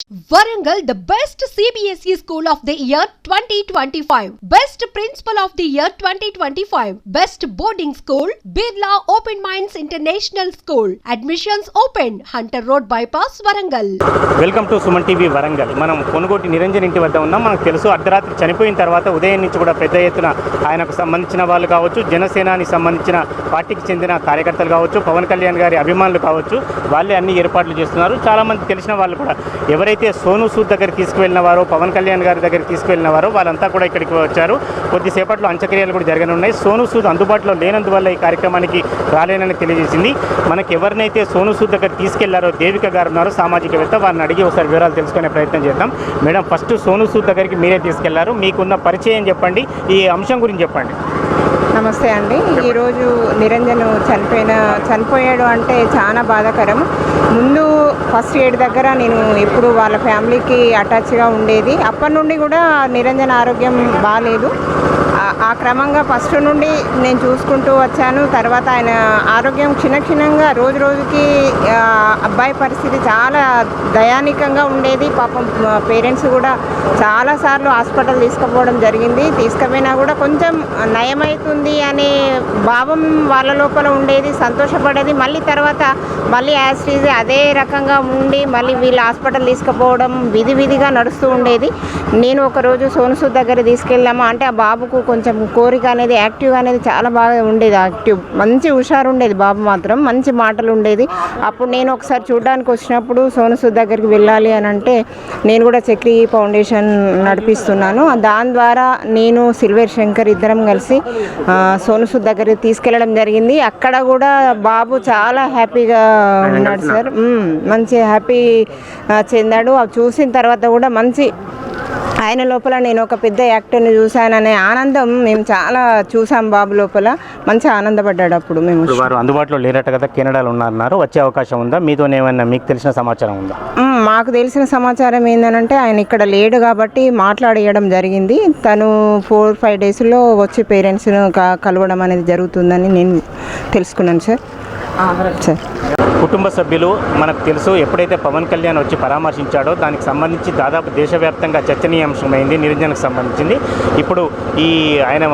Varangal, the best CBSE School of the Year 2025. Best Principal of the Year 2025. Best Boarding School, Birla Open Minds International School. Admissions open. Hunter Road Bypass, Varangal. Welcome to Suman TV Warangal. మనం కొనుగోటి నిరంజన్ ఇంటి వద్ద ఉన్నాం. మనకు తెలుసు అర్ధరాత్రి చనిపోయిన తర్వాత ఉదయం నుంచి కూడా పెద్ద ఎత్తున ఆయనకు సంబంధించిన వాళ్ళు కావచ్చు, జనసేనానికి సంబంధించిన పార్టీకి చెందిన కార్యకర్తలు కావచ్చు, పవన్ కళ్యాణ్ గారి అభిమానులు కావచ్చు, వాళ్ళే అన్ని ఏర్పాట్లు చేస్తున్నారు. చాలామంది తెలిసిన వాళ్ళు కూడా ఎవరైతే సోను సూద్ దగ్గర తీసుకువెళ్ళిన వారో, పవన్ కళ్యాణ్ గారి దగ్గర తీసుకువెళ్ళిన వారో వాళ్ళంతా కూడా ఇక్కడికి వచ్చారు. కొద్దిసేపట్లో అంత్యక్రియలు కూడా జరగనున్నాయి. సోను సూద్ అందుబాటులో లేనందువల్ల ఈ కార్యక్రమానికి రాలేనని తెలియజేసింది. మనకి ఎవరినైతే సోను సూద్ దగ్గర తీసుకెళ్లారో దేవిక గారు ఉన్నారో సామాజికవేత్త, వారిని అడిగి ఒకసారి వివరాలు తెలుసుకునే ప్రయత్నం చేద్దాం. మేడం, ఫస్ట్ సోను సూద్ దగ్గరికి మీరే తీసుకెళ్లారు, మీకున్న పరిచయం చెప్పండి, ఈ అంశం గురించి చెప్పండి. నమస్తే అండి. ఈరోజు నిరంజన్ చనిపోయాడు అంటే చాలా బాధాకరం. ముందు ఫస్ట్ ఎయిడ్ దగ్గర నేను ఎప్పుడు వాళ్ళ ఫ్యామిలీకి అటాచ్గా ఉండేది. అప్పటి నుండి కూడా నిరంజన్ ఆరోగ్యం బాగాలేదు. ఆ క్రమంగా ఫస్ట్ నుండి నేను చూసుకుంటూ వచ్చాను. తర్వాత ఆయన ఆరోగ్యం క్షణక్షణంగా రోజు రోజుకి అబ్బాయి పరిస్థితి చాలా దయానీకంగా ఉండేది. పాపం పేరెంట్స్ కూడా చాలాసార్లు హాస్పిటల్ తీసుకుపోవడం జరిగింది. తీసుకుపోయినా కూడా కొంచెం నయమవుతుంది అనే భావం వాళ్ళ లోపల ఉండేది, సంతోషపడేది. మళ్ళీ తర్వాత మళ్ళీ యాస్టీజ్ అదే రకంగా ఉండి మళ్ళీ వీళ్ళు హాస్పిటల్ తీసుకుపోవడం విధిగా నడుస్తూ ఉండేది. నేను ఒకరోజు సోను సూద్ దగ్గర తీసుకెళ్ళాము. అంటే ఆ బాబుకు కొంచెం కోరిక అనేది, యాక్టివ్ అనేది చాలా బాగా ఉండేది. యాక్టివ్, మంచి హుషారు ఉండేది బాబు, మాత్రం మంచి మాటలు ఉండేది. అప్పుడు నేను ఒకసారి చూడడానికి వచ్చినప్పుడు సోను సూద్ దగ్గరికి వెళ్ళాలి అని అంటే, నేను కూడా చక్రీ ఫౌండేషన్ నడిపిస్తున్నాను. దాని ద్వారా నేను సిల్వర్ శంకర్ ఇద్దరం కలిసి సోను సూద్ దగ్గరికి తీసుకెళ్ళడం జరిగింది. అక్కడ కూడా బాబు చాలా హ్యాపీగా ఉన్నాడు సార్, మంచి హ్యాపీ చెందాడు. అవి చూసిన తర్వాత కూడా మంచి ఆయన లోపల నేను ఒక పెద్ద యాక్టర్ని చూశాననే ఆనందం మేము చాలా చూసాం. బాబు లోపల మంచి ఆనందపడ్డాడు. అప్పుడు మేము వారు అందుబాటులో లేరట కదా, కెనడాలో ఉన్నారన్నారు, వచ్చే అవకాశం ఉందా? మీతోనేమన్నా మీకు తెలిసిన సమాచారం ఉందా? మాకు తెలిసిన సమాచారం ఏంటంటే ఆయన ఇక్కడ లేడు కాబట్టి మాట్లాడేయడం జరిగింది. తను 4-5 డేస్లో వచ్చి పేరెంట్స్ను కలవడం అనేది జరుగుతుందని నేను తెలుసుకున్నాను సార్. సార్, కుటుంబ సభ్యులు మనకు తెలుసు, ఎప్పుడైతే పవన్ కళ్యాణ్ వచ్చి పరామర్శించాడో దానికి సంబంధించి దాదాపు దేశవ్యాప్తంగా చర్చనీయాంశమైంది నిరంజన్కు సంబంధించింది. ఇప్పుడు ఈ ఆయన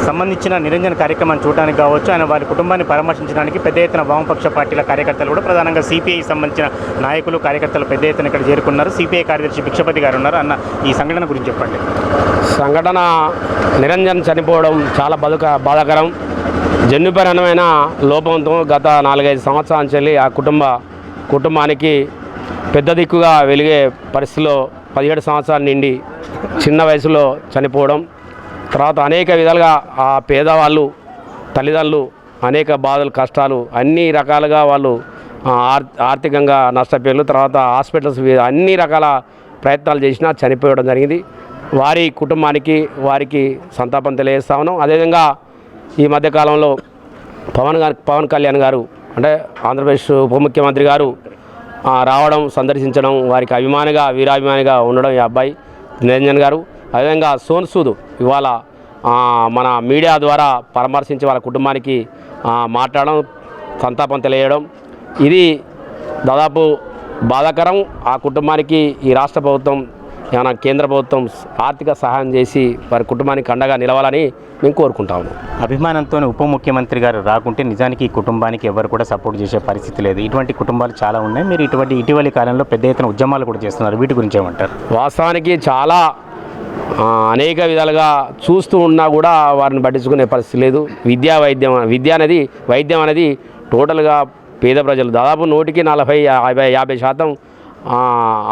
సంబంధించిన నిరంజన్ కార్యక్రమాన్ని చూడడానికి కావచ్చు, ఆయన వారి కుటుంబాన్ని పరామర్శించడానికి పెద్ద ఎత్తున వామపక్ష పార్టీల కార్యకర్తలు కూడా, ప్రధానంగా సిపిఐ సంబంధించిన నాయకులు కార్యకర్తలు పెద్ద ఎత్తున ఇక్కడ చేరుకున్నారు. సిపిఐ కార్యదర్శి భిక్షపతి గారు ఉన్నారు. అన్న, ఈ సంఘటన గురించి చెప్పండి. సంఘటన నిరంజన్ చనిపోవడం చాలా బాధాకరం. జన్యుపరమైన లోపంతో గత 4-5 సంవత్సరాల నుంచి ఆ కుటుంబానికి పెద్ద దిక్కుగా వెలిగే పరిస్థితిలో 17 సంవత్సరాల నుండి చిన్న వయసులో చనిపోవడం, తర్వాత అనేక విధాలుగా ఆ పేదవాళ్ళు తల్లిదండ్రులు అనేక బాధలు, కష్టాలు, అన్ని రకాలుగా వాళ్ళు ఆర్థికంగా నష్టపోయారు. తర్వాత హాస్పిటల్స్ అన్ని రకాల ప్రయత్నాలు చేసినా చనిపోవడం జరిగింది. వారి కుటుంబానికి వారికి సంతాపం తెలియజేస్తా ఉన్నాం. అదేవిధంగా ఈ మధ్యకాలంలో పవన్ కళ్యాణ్ గారు, అంటే ఆంధ్రప్రదేశ్ ఉప ముఖ్యమంత్రి గారు రావడం, సందర్శించడం, వారికి వీరాభిమానిగా ఉండడం ఈ అబ్బాయి నిరంజన్ గారు. అదేవిధంగా సోను సూద్ ఇవాళ మన మీడియా ద్వారా పరామర్శించి వాళ్ళ కుటుంబానికి మాట్లాడడం, సంతాపం తెలియజేయడం, ఇది దాదాపు బాధాకరం. ఆ కుటుంబానికి ఈ రాష్ట్ర ప్రభుత్వం, ఏమైనా కేంద్ర ప్రభుత్వం ఆర్థిక సహాయం చేసి వారి కుటుంబానికి అండగా నిలవాలని మేము కోరుకుంటాము. అభిమానంతో ఉప ముఖ్యమంత్రి గారు రాకుంటే నిజానికి ఈ కుటుంబానికి ఎవరు కూడా సపోర్ట్ చేసే పరిస్థితి లేదు. ఇటువంటి కుటుంబాలు చాలా ఉన్నాయి. మీరు ఇటీవలి కాలంలో పెద్ద ఎత్తున ఉద్యమాలు కూడా చేస్తున్నారు, వీటి గురించి ఏమంటారు? వాస్తవానికి చాలా అనేక విధాలుగా చూస్తూ ఉన్నా కూడా వారిని పట్టించుకునే పరిస్థితి లేదు. వైద్యం అనేది టోటల్గా పేద ప్రజలు దాదాపు 100-50%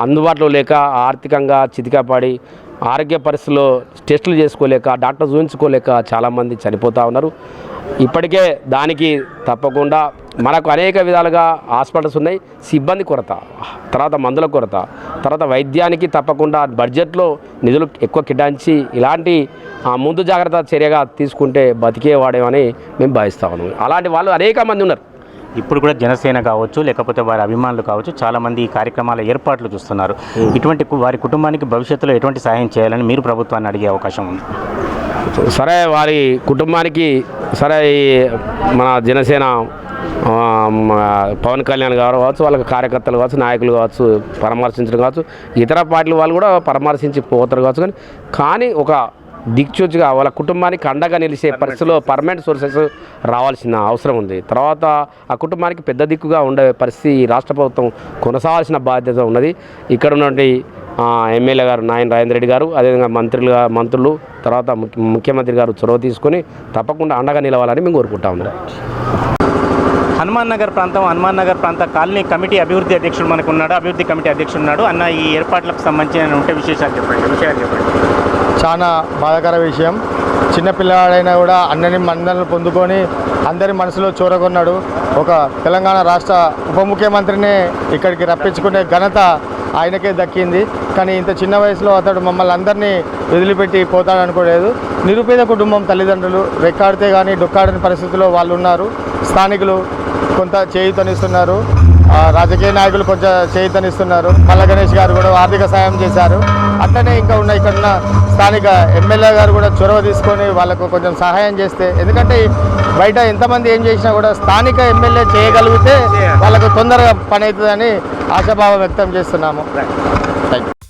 అందుబాటులో లేక, ఆర్థికంగా చితికాపడి, ఆరోగ్య పరిస్థితుల్లో టెస్టులు చేసుకోలేక, డాక్టర్ చూపించుకోలేక చాలామంది చనిపోతూ ఉన్నారు. ఇప్పటికే దానికి తప్పకుండా మనకు అనేక విధాలుగా హాస్పిటల్స్ ఉన్నాయి, సిబ్బంది కొరత, తర్వాత మందుల కొరత, తర్వాత వైద్యానికి తప్పకుండా బడ్జెట్లో నిధులు ఎక్కువ కేటాయించి ఇలాంటి ముందు జాగ్రత్త చర్యగా తీసుకుంటే బతికేవాడేమని మేము భావిస్తా ఉన్నాం. అలాంటి వాళ్ళు అనేక మంది ఉన్నారు. ఇప్పుడు కూడా జనసేన కావచ్చు, లేకపోతే వారి అభిమానులు కావచ్చు, చాలామంది ఈ కార్యక్రమాల ఏర్పాట్లు చూస్తున్నారు. ఇటువంటి వారి కుటుంబానికి భవిష్యత్తులో ఎటువంటి సహాయం చేయాలని మీరు ప్రభుత్వాన్ని అడిగే అవకాశం ఉంది? సరే, వారి కుటుంబానికి సరే మన జనసేన పవన్ కళ్యాణ్ గారు కావచ్చు, వాళ్ళకి కార్యకర్తలు కావచ్చు, నాయకులు కావచ్చు, పరామర్శించడం కావచ్చు, ఇతర పార్టీల వాళ్ళు కూడా పరామర్శించి పోతారు కావచ్చు. కానీ ఒక దిక్చూచిగా వాళ్ళ కుటుంబానికి అండగా నిలిచే పరిస్థితిలో పర్మనెంట్ సోర్సెస్ రావాల్సిన అవసరం ఉంది. తర్వాత ఆ కుటుంబానికి పెద్ద దిక్కుగా ఉండే పరిస్థితి రాష్ట్ర ప్రభుత్వం కొనసాగాల్సిన బాధ్యత ఉన్నది. ఇక్కడ ఉన్నటువంటి ఎమ్మెల్యే గారు నాయన రాజేంద్ర రెడ్డి గారు, అదేవిధంగా మంత్రులు, తర్వాత ముఖ్యమంత్రి గారు చొరవ తీసుకొని తప్పకుండా అండగా నిలవాలని మేము కోరుకుంటా ఉన్నాం. హనుమాన్ నగర్ ప్రాంత కాలనీ కమిటీ అభివృద్ధి అధ్యక్షుడు మనకు ఉన్నాడు, అభివృద్ధి కమిటీ అధ్యక్షుడు ఉన్నాడు. అన్న, ఈ ఏర్పాట్లకు సంబంధించిన ఉంటే విషయాలు చెప్పండి. చాలా బాధాకర విషయం. చిన్నపిల్లాడైనా కూడా అన్నని మందలను పొందుకొని అందరి మనసులో చూరగొన్నాడు. ఒక తెలంగాణ రాష్ట్ర ఉప ముఖ్యమంత్రిని ఇక్కడికి రప్పించుకునే ఘనత ఆయనకే దక్కింది. కానీ ఇంత చిన్న వయసులో అతడు మమ్మల్ని అందరినీ వదిలిపెట్టి పోతాడనుకోలేదు. నిరుపేద కుటుంబం తల్లిదండ్రులు రెక్కాడితే కానీ డొక్కాడని పరిస్థితిలో వాళ్ళు ఉన్నారు. స్థానికులు కొంత చేయూతనిస్తున్నారు, రాజకీయ నాయకులు కొంచెం చేయూతనిస్తున్నారు. మల్ల గణేష్ గారు కూడా ఆర్థిక సాయం చేశారు. అట్లనే ఇంకా ఇక్కడున్న స్థానిక ఎమ్మెల్యే గారు కూడా చొరవ తీసుకొని వాళ్ళకు కొంచెం సహాయం చేస్తే, ఎందుకంటే బయట ఎంతమంది ఏం చేసినా కూడా స్థానిక ఎమ్మెల్యే చేయగలిగితే వాళ్ళకు తొందరగా పని అవుతుందని ఆశాభావం వ్యక్తం చేస్తున్నాము. Thank you.